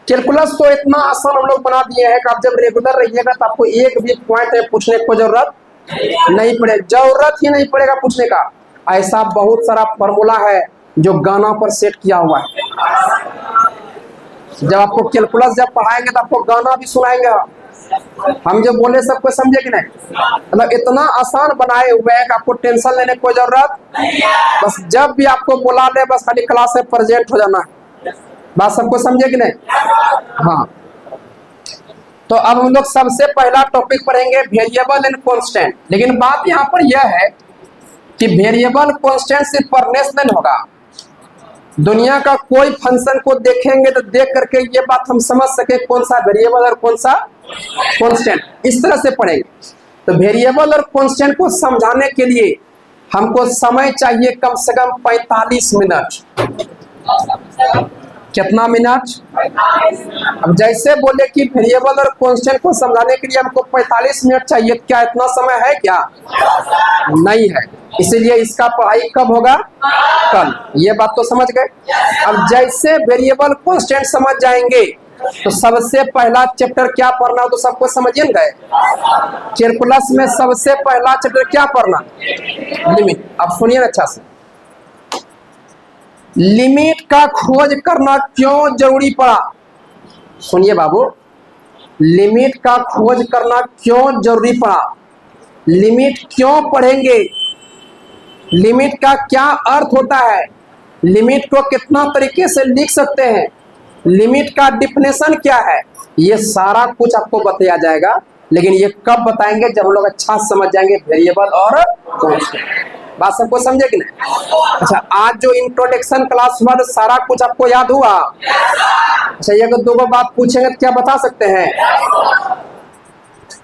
कैलकुलस तो इतना आसान हम लोग बना दिए हैं कि आप जब रेगुलर रहिएगा तो आपको एक भी पॉइंट में पूछने को जरूरत नहीं पड़ेगा, जरूरत ही नहीं पड़ेगा पूछने का। ऐसा बहुत सारा फॉर्मूला है जो गाना पर सेट किया हुआ है। जब आपको कैलकुलस जब पढ़ाएंगे तो आपको गाना भी सुनाएंगे। हम जो बोले सबको समझे कि नहीं? मतलब इतना आसान बनाए हुए हैं कि आपको टेंशन लेने की कोई जरूरत, बस जब भी आपको बुला ले बस खाली क्लास में प्रेजेंट हो जाना है। बात सबको समझे कि नहीं? हाँ, तो अब हम लोग सबसे पहला टॉपिक पढ़ेंगे वेरिएबल एंड कांस्टेंट। लेकिन बात यहाँ पर यह है कि वेरिएबल कांस्टेंट सिर्फ पढ़ने से नहीं होगा। दुनिया का कोई फंक्शन को देखेंगे तो देख करके ये बात हम समझ सके कौन सा वेरिएबल और कौन सा कांस्टेंट, इस तरह से पढ़ेंगे। तो वेरिएबल और कांस्टेंट को समझाने के लिए हमको समय चाहिए कम से कम 45 मिनट। कितना मिनट? अब जैसे बोले कि वेरिएबल और कांस्टेंट को समझाने के लिए हमको 45 मिनट चाहिए, क्या इतना समय है क्या? नहीं है। इसीलिए इसका पढ़ाई कब होगा? कल। ये बात तो समझ गए। अब जैसे वेरिएबल कांस्टेंट समझ जाएंगे तो सबसे पहला चैप्टर क्या पढ़ना हो तो सबको समझिए गए। कैलकुलस में सबसे पहला चैप्टर क्या पढ़ना? लिमिट। अब सुनिए अच्छा से, लिमिट का खोज करना क्यों जरूरी पड़ा? सुनिए बाबू, लिमिट का खोज करना क्यों जरूरी पड़ा? लिमिट क्यों पढ़ेंगे? लिमिट का क्या अर्थ होता है? लिमिट को कितना तरीके से लिख सकते हैं? लिमिट का डिफिनेशन क्या है? ये सारा कुछ आपको बताया जाएगा। लेकिन ये कब बताएंगे? जब हम लोग अच्छा समझ जाएंगे वेरिएबल और कांस्टेंट। बात सबको समझे कि नहीं? अच्छा, आज जो इंट्रोडक्शन क्लास हुआ तो सारा कुछ आपको याद हुआ? अच्छा, ये अगर दो बात पूछेंगे तो क्या बता सकते हैं?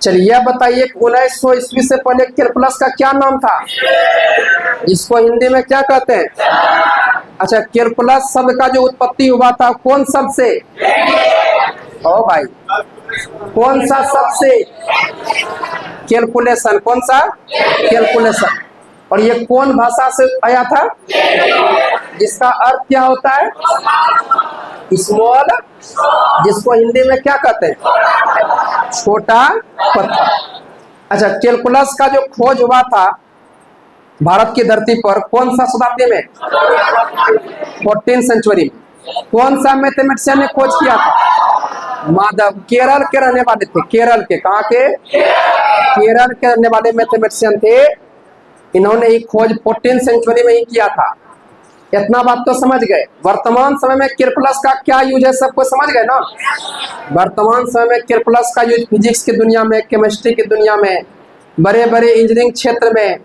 चलिए बताइए, 1900 ईस्वी से पहले कैलकुलस का क्या नाम था? इसको हिंदी में क्या कहते हैं? अच्छा, कैलकुलस शब्द का जो उत्पत्ति हुआ था कौन शब्द से? ओ भाई, कौन सा शब्द से? कैलकुलेशन। कौन सा? कैलकुलेशन। और ये कौन भाषा से आया था? जिसका अर्थ क्या होता है? स्मॉल, जिसको हिंदी में क्या कहते हैं? छोटा पत्थर। अच्छा, कैलकुलस का जो खोज हुआ था भारत की धरती पर कौन सा शताब्दी में? 14th सेंचुरी में। कौन सा मैथमेटिशियन ने खोज किया था? माधव। केरल के रहने वाले थे। केरल के, कहाँ के? केरल के रहने वाले मैथमेटिशियन थे। इन्होंने ही खोज 14th सेंचुरी में ही किया था। इतना बात तो समझ गए। वर्तमान समय में कैलकुलस का क्या यूज है सबको समझ गए ना? वर्तमान समय में कैलकुलस का यूज फिजिक्स की दुनिया में, केमिस्ट्री की दुनिया में, बड़े बड़े इंजीनियरिंग क्षेत्र में,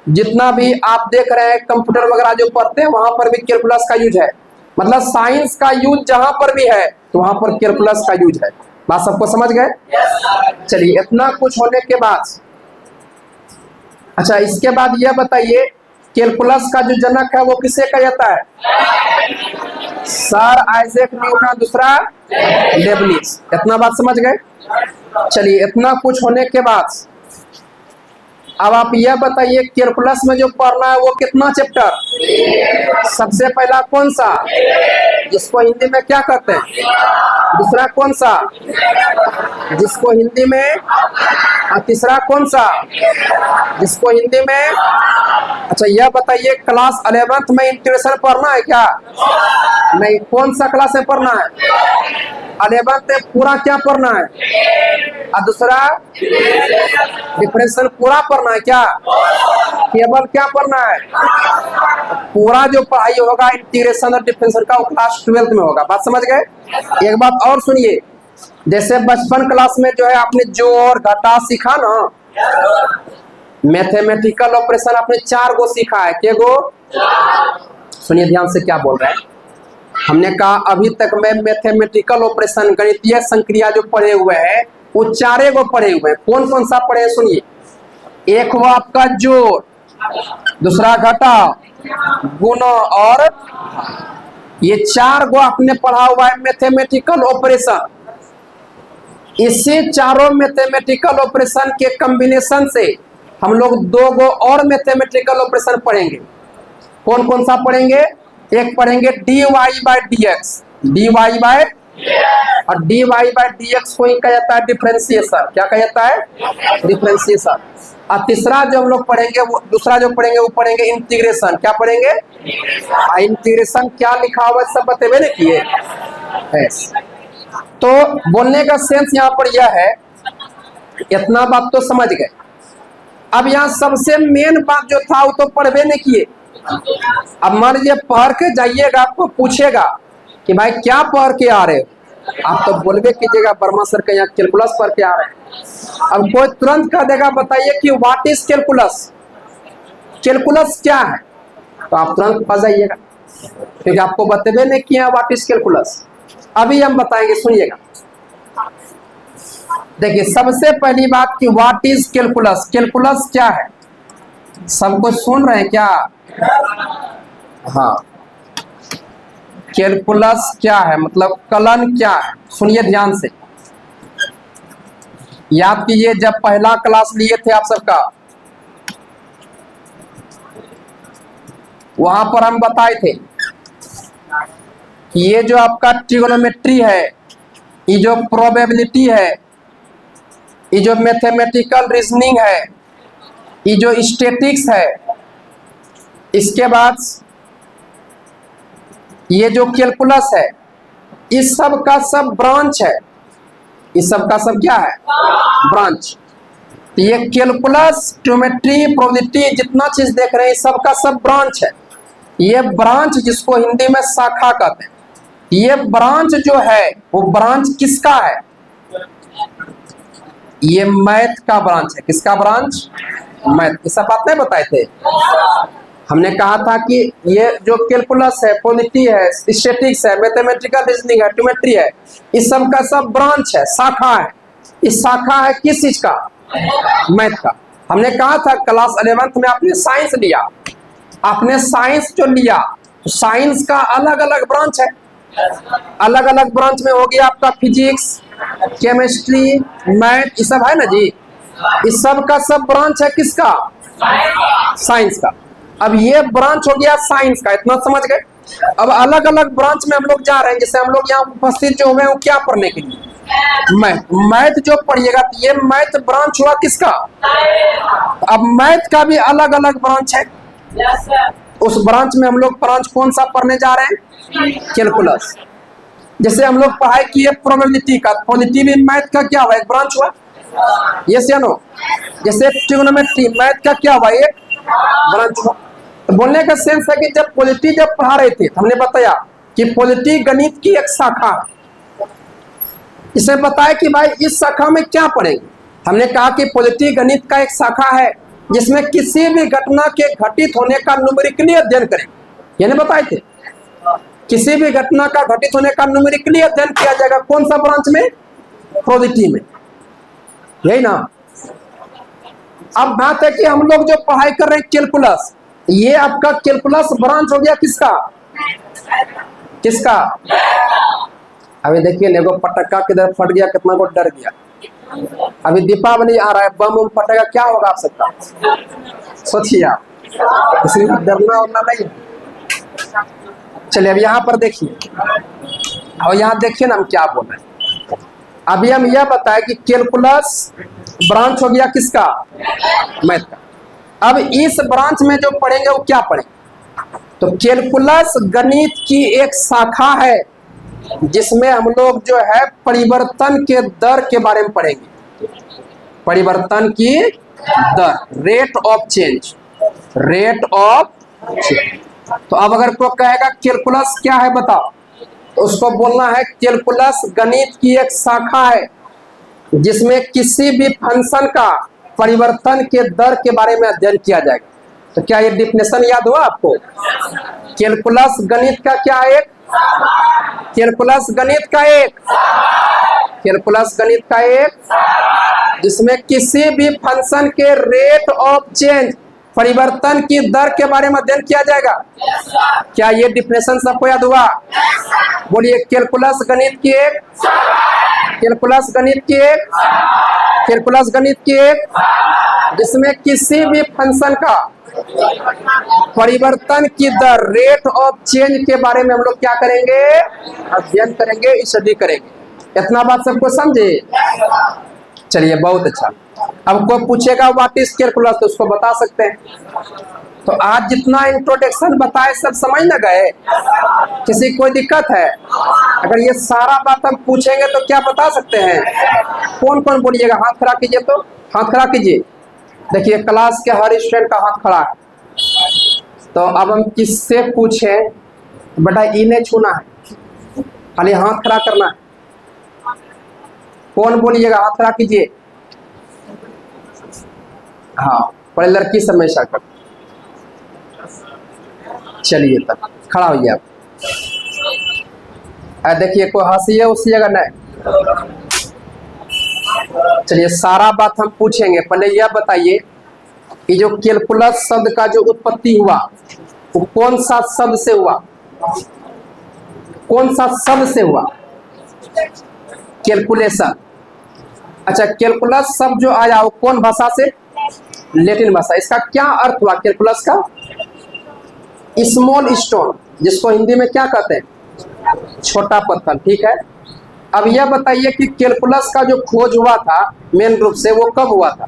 जितना भी आप देख रहे हैं कंप्यूटर वगैरह जो पढ़ते हैं वहां पर भी कैलकुलस का यूज है। मतलब साइंस का यूज जहां पर भी है तो वहां पर कैलकुलस का यूज है। बात सबको समझ गए? चलिए, इतना कुछ होने के बाद अच्छा, इसके बाद यह बताइए कैलकुलस का जो जनक है वो किसे कहा जाता है? सर आइजैक न्यूटन, दूसरा लेबनिज। इतना बात समझ गए? चलिए, इतना कुछ होने के बाद अब आप यह बताइए कैलकुलस में जो पढ़ना है वो कितना चैप्टर? सबसे पहला कौन सा? जिसको हिंदी में क्या कहते हैं? दूसरा कौन सा? जिसको हिंदी में, तीसरा कौन सा? जिसको हिंदी में अच्छा यह बताइए, क्लास 11th में इंटीग्रेशन पढ़ना है क्या? नहीं। कौन सा क्लास में पढ़ना है? 11th में पूरा क्या पढ़ना है? और दूसरा डिफरेंशियल पूरा पढ़ना है क्या? केवल क्या पढ़ना है? पूरा जो पढ़ाई होगा इंटीग्रेशन और डिफरेंशियल का, वो क्लास 12th में होगा। बात समझ गए? एक बात और सुनिए, जैसे बचपन क्लास में जो है आपने जोड़ घटा सीखा ना, मैथमेटिकल ऑपरेशन आपने 4 गो सीखा है। के गो? सुनिए ध्यान से क्या बोल रहे हैं। हमने कहा अभी तक में मैथमेटिकल ऑपरेशन गणितीय संक्रिया जो पढ़े हुए हैं वो 4 गो पढ़े हुए हैं। कौन कौन सा पढ़े हैं सुनिए। एक हुआ आपका जोड़, दूसरा घटा, गुणा और ये 4 गो आपने पढ़ा हुआ है मैथमेटिकल ऑपरेशन। इसी चारों मैथमेटिकल ऑपरेशन के कॉम्बिनेशन से हम लोग 2 गो और मैथमेटिकल ऑपरेशन पढ़ेंगे। कौन कौन सा पढ़ेंगे? एक पढ़ेंगे dy by dx, dy by और dy बाई dx को ही कहा जाता है डिफरेंशिएशन। क्या कहा जाता है? डिफरेंशिएशन। और तीसरा जो हम लोग पढ़ेंगे, वो दूसरा जो पढ़ेंगे वो पढ़ेंगे इंटीग्रेशन। क्या पढ़ेंगे? इंटीग्रेशन क्या लिखा हुआ है सब बतेबे नहीं किए। तो बोलने का सेंस यहाँ पर यह है, इतना बात तो समझ गए। अब यहाँ सबसे मेन बात जो था वो तो पढ़वे नहीं किए। अब मान लीजिए पढ़ के जाइएगा, आपको पूछेगा कि भाई क्या पढ़ के आ रहे हो, आप तो बोलबे कीजिएगा वर्मा सर के यहाँ कैलकुलस पढ़ के आ रहे हैं। अब कोई तुरंत कह देगा बताइए कि व्हाट इज कैलकुलस, कैलकुलस क्या है, तो आप तुरंत फंस जाइएगा क्योंकि आपको बतेबे नहीं किया व्हाट इज कैलकुलस। अभी हम बताएंगे, सुनिएगा। देखिए सबसे पहली बात कि व्हाट इज कैलकुलस, कैलकुलस क्या है? सब कुछ सुन रहे हैं क्या? हाँ, कैलकुलस क्या है मतलब कलन क्या है? सुनिए ध्यान से, याद कीजिए जब पहला क्लास लिए थे आप सबका, वहां पर हम बताए थे कि ये जो आपका ट्रिगोनोमेट्री है, ये जो प्रोबेबिलिटी है, ये जो मैथमेटिकल रीजनिंग है, ये जो स्टैटिक्स है, इसके बाद ये जो कैलकुलस है, इस सब का सब ब्रांच है। इस सब का सब क्या है? ब्रांच। तो ये कैलकुलस, ज्योमेट्री, प्रोबेबिलिटी जितना चीज देख रहे हैं सब का सब ब्रांच है। ये ब्रांच जिसको हिंदी में शाखा कहते हैं, ये ब्रांच जो है वो ब्रांच किसका है? ये मैथ का ब्रांच है। किसका ब्रांच? मैथ। ये सब बात नहीं बताए थे। हमने कहा था कि ये जो कैलकुलस है, प्रोबेबिलिटी है, स्टैटिक्स है, मैथमेटिकल रीजनिंग है, ज्योमेट्री है, इस सब का सब ब्रांच है, शाखा है। इस शाखा है किस चीज का? मैथ का। हमने कहा था क्लास 11th में आपने साइंस लिया, आपने साइंस जो लिया तो साइंस का अलग अलग ब्रांच है। अलग अलग ब्रांच में हो गया आपका फिजिक्स, केमिस्ट्री, मैथ, ये सब है ना जी। इस सब का सब ब्रांच है किसका? साइंस का। अब ये ब्रांच हो गया साइंस का, इतना समझ गए। अब अलग अलग ब्रांच में हम लोग जा रहे हैं, जैसे हम लोग यहाँ उपस्थित जो हुए वो क्या पढ़ने के लिए? मैथ। मैथ जो पढ़िएगा तो ये मैथ ब्रांच हुआ किसका? अब मैथ का भी अलग अलग ब्रांच है। उस ब्रांच में हम लोग ब्रांच कौन सा पढ़ने जा रहे हैं? कैलकुलस। जैसे हम लोग पढ़ाई किए प्रोबेबिलिटी का, प्रोबेबिलिटी भी मैथ का क्या हुआ? एक ब्रांच हुआ। यस या नो? जैसे ट्रिगोनोमेट्री मैथ का क्या हुआ? एक ब्रांच हुआ। तो बोलने का सेंस है कि जब प्रोबेबिलिटी जब पढ़ा रहे थे हमने बताया कि प्रोबेबिलिटी गणित की एक शाखा है। इसे बताया कि भाई इस शाखा में क्या पढ़ेंगे। हमने कहा कि प्रोबेबिलिटी गणित का एक शाखा है जिसमें किसी भी घटना के घटित होने का न्यूमेरिकली अध्ययन करेंगे। यानी बताए थे किसी भी घटना का घटित होने का न्यूमेरिकली अध्ययन किया जाएगा। कौन सा ब्रांच में? प्रोबेबिलिटी में। यही ना। अब बात है कि हम लोग जो पढ़ाई कर रहे हैं कैलकुलस, ये आपका कैलकुलस ब्रांच हो गया किसका? किसका? अभी देखिए लेगो पटक्का किधर फट गया, कितना को डर गया। अभी दीपावली आ रहा है, बम उम फटेगा, क्या होगा आप सबका? सोचिए आप, इसलिए डरना वरना नहीं। चलिए अब यहाँ पर देखिए, और यहाँ देखिए ना हम क्या बोल रहे हैं। अभी हम यह बताएं कि कैलकुलस ब्रांच हो गया किसका? मैथ का। अब इस ब्रांच में जो पढ़ेंगे वो क्या पढ़ेंगे? तो कैलकुलस गणित की एक शाखा है जिसमें हम लोग जो है परिवर्तन के दर के बारे में पढ़ेंगे। परिवर्तन की दर, rate of change, rate of change. तो अब अगर कोई कहेगा कैलकुलस क्या है बताओ, तो उसको बोलना है कैलकुलस गणित की एक शाखा है जिसमें किसी भी फंक्शन का परिवर्तन के दर के बारे में अध्ययन किया जाएगा। तो क्या ये डिफिनेशन याद हुआ आपको? कैलकुलस गणित का क्या है? कैलकुलस गणित का एक, कैलकुलस गणित का एक जिसमें किसी भी फंक्शन के रेट ऑफ चेंज, परिवर्तन की दर के बारे में अध्ययन किया जाएगा। क्या ये डिफिनेशन सबको याद हुआ? बोलिए कैलकुलस गणित की एक, कैलकुलस गणित की एक, कैलकुलस गणित की एक जिसमें किसी भी फंक्शन का परिवर्तन की दर, रेट ऑफ चेंज के बारे में हम लोग क्या करेंगे? अध्ययन करेंगे, स्टडी करेंगे। इतना बात सबको समझे? चलिए बहुत अच्छा। अब कोई पूछेगा व्हाट इज कैलकुलस, तो उसको बता सकते हैं। तो आज जितना इंट्रोडक्शन बताए सब समझ न गए? किसी कोई दिक्कत है? अगर ये सारा बात हम पूछेंगे तो क्या बता सकते हैं? कौन कौन बोलिएगा? हाथ खड़ा कीजिए, तो हाथ खड़ा कीजिए। देखिए क्लास के हर स्टूडेंट का हाथ खड़ा है। तो अब हम किससे पूछें? बेटा इन्हें छूना है, खाली हाथ खड़ा करना है। कौन बोलिएगा? हाथ खड़ा कीजिए। हाँ, पहले लड़की से हमेशा कर। चलिए तब खड़ा होइए आप। देखिए कोई हंसिए उसिएगा नहीं। चलिए सारा बात हम पूछेंगे। पहले यह बताइए कि जो कैलकुलस शब्द का जो उत्पत्ति हुआ वो कौन सा शब्द से हुआ? कौन सा शब्द से हुआ? कैलकुलेशन। अच्छा, कैलकुलस शब्द जो आया वो कौन भाषा से? लैटिन भाषा। इसका क्या अर्थ हुआ कैलकुलस का? स्मॉल स्टोन, जिसको हिंदी में क्या कहते हैं? छोटा पत्थर। ठीक है। अब यह बताइए कि कैलकुलस का जो खोज हुआ था मेन रूप से वो कब हुआ था?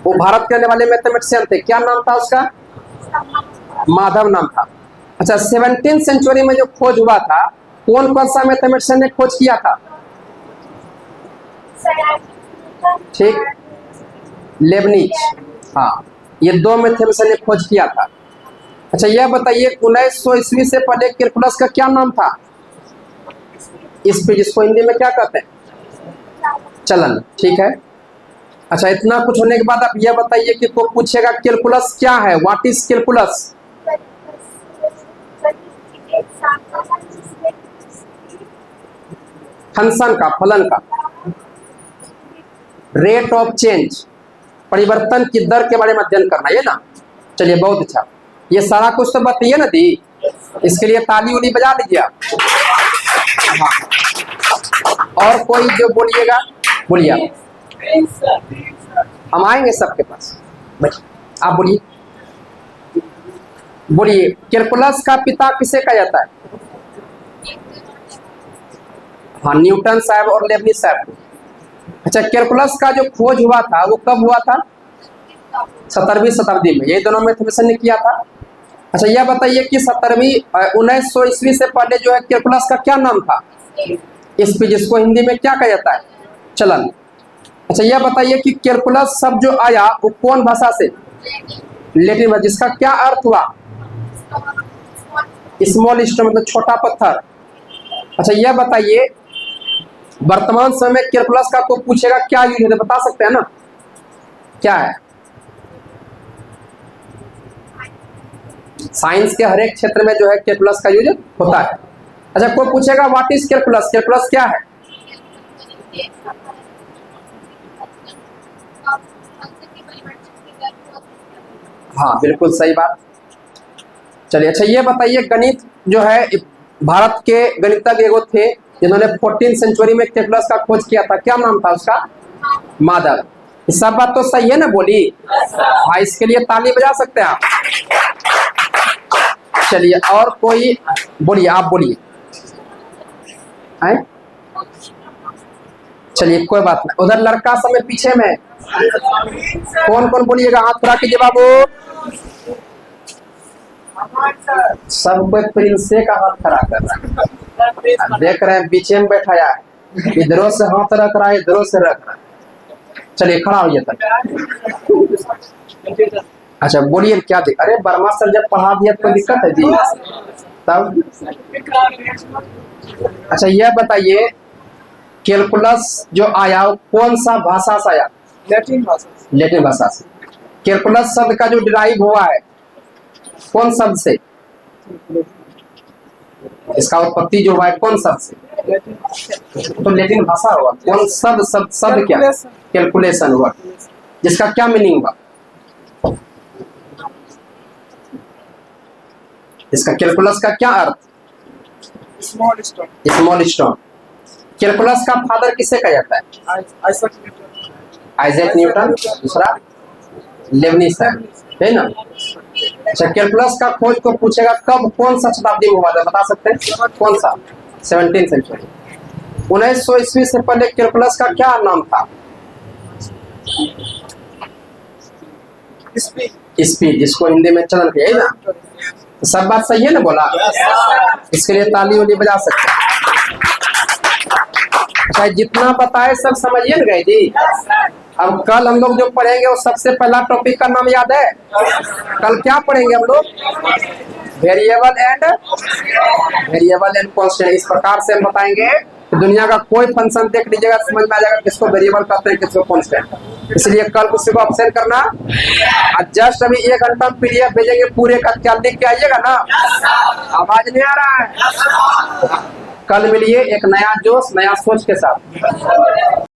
वो भारत के रहने वाले मैथमेटिशियन थे, क्या नाम था उसका? माधव नाम था। अच्छा, 17वीं सेंचुरी में जो खोज हुआ था कौन कौन सा मैथमेटिशियन ने खोज किया था? ठीक, लेबनिज। हाँ, ये दो मैथमेटिशियन ने खोज किया था। अच्छा यह बताइए 1900 ईस्वी से पहले कैलकुलस का क्या नाम था? इस पे जिसको हिंदी में क्या कहते हैं? चलन। ठीक है। अच्छा, इतना कुछ होने के बाद आप यह बताइए कि कोई पूछेगा कैलकुलस क्या है? What is calculus? फंक्शन का, फलन का, रेट ऑफ चेंज, परिवर्तन की दर के बारे में अध्ययन करना, ये ना। चलिए बहुत अच्छा। ये सारा कुछ तो बताइए ना दी, इसके लिए ताली उली बजा लीजिए आप। और कोई जो बोलिएगा बोलिए आप। हम आएंगे सबके पास। आप बोलिए, बोलिए कैलकुलस का पिता किसे कहा जाता है? हाँ, न्यूटन साहब और लेबनिज साहब। अच्छा, कैलकुलस का जो खोज हुआ था वो कब हुआ था? 17वीं शताब्दी में। ये दोनों मैथमेटिशियन ने किया था। अच्छा यह बताइए कि 1900 ईस्वी से पहले जो है कैलकुलस का क्या नाम था? इस पे जिसको हिंदी में क्या कहा जाता है? चलन। अच्छा यह बताइए कि कैलकुलस शब्द जो आया वो कौन भाषा से? लैटिन भाषा, जिसका क्या अर्थ हुआ? स्मॉल स्टोन, मतलब छोटा पत्थर। अच्छा यह बताइए वर्तमान समय में कैलकुलस का कोई पूछेगा क्या यूज है, बता सकते हैं ना? क्या है? साइंस के हर एक क्षेत्र में जो है कैलकुलस का यूज होता है। अच्छा कोई पूछेगा व्हाट इज कैलकुलस? कैलकुलस क्या है? हाँ बिल्कुल सही बात। चलिए अच्छा ये बताइए गणित जो है, भारत के गणितज्ञ एगो थे जिन्होंने 14वीं सेंचुरी में कैलकुलस का खोज किया था, क्या नाम था उसका? माधव। सब बात तो सही है ना? बोली। हाँ, इसके लिए ताली बजा सकते हैं आप। चलिए और कोई बोलिए, आप बोलिए। चलिए कोई बात नहीं, उधर लड़का समय पीछे में। कौन कौन बोलिएगा, हाथ खड़ा कीजिए बाबू। सब कोई प्रिंसे का हाथ खड़ा कर रहा है, देख रहे हैं बीच में बैठाया है, इधरों से हाथ रख रहा है, इधरों से रख रहा है। चलिए खड़ा होइए तब। अच्छा बोलिए क्या देख, अरे वर्मा सर जब पढ़ा दिया तो दिक्कत है जी तब। अच्छा यह बताइए कैलकुलस जो आया वो कौन सा भाषा से आया? लैटिन भाषा। लैटिन भाषा से। कैलकुलस शब्द का जो डिराइव हुआ है कौन शब्द से? इसका उत्पत्ति जो हुआ है कौन शब्द से? तो लैटिन भाषा हुआ। कौन शब्द क्या? कैलकुलेशन हुआ, जिसका क्या मीनिंग हुआ? इसका कैलकुलस का क्या अर्थ? Small stone. Small stone. Calculus का फादर किसे कहा जाता है? Isaac Newton. दूसरा लेबनिज है ना। अच्छा कैलकुलस का खोज को पूछेगा कब, कौन सा शताब्दी में हुआ था, बता सकते हैं कौन सा? 17th century. 1900 ईस्वी से पहले कैलकुलस का क्या नाम था? स्पीड, जिसको हिंदी में चलन है ना। तो सब बात सही है ना बोला? इसके लिए ताली वाली बजा सकते हैं। अच्छा जितना बताए सब समझिए ना गए जी। अब कल हम लोग जो पढ़ेंगे वो सबसे पहला टॉपिक का नाम याद है? कल क्या पढ़ेंगे हम लोग? Variable and constant. इस प्रकार से हम बताएंगे कि दुनिया का कोई फंक्शन देख लीजिएगा समझ में आ जाएगा किसको वेरिएबल कहते हैं किसको कांस्टेंट। इसलिए कल किसी को ऑप्शन करना। जस्ट अभी 1 घंटा पीडीएफ भेजेंगे पूरे का, क्या लिख के आइएगा ना। आवाज नहीं आ रहा है? कल मिलिए एक नया जोश नया सोच के साथ।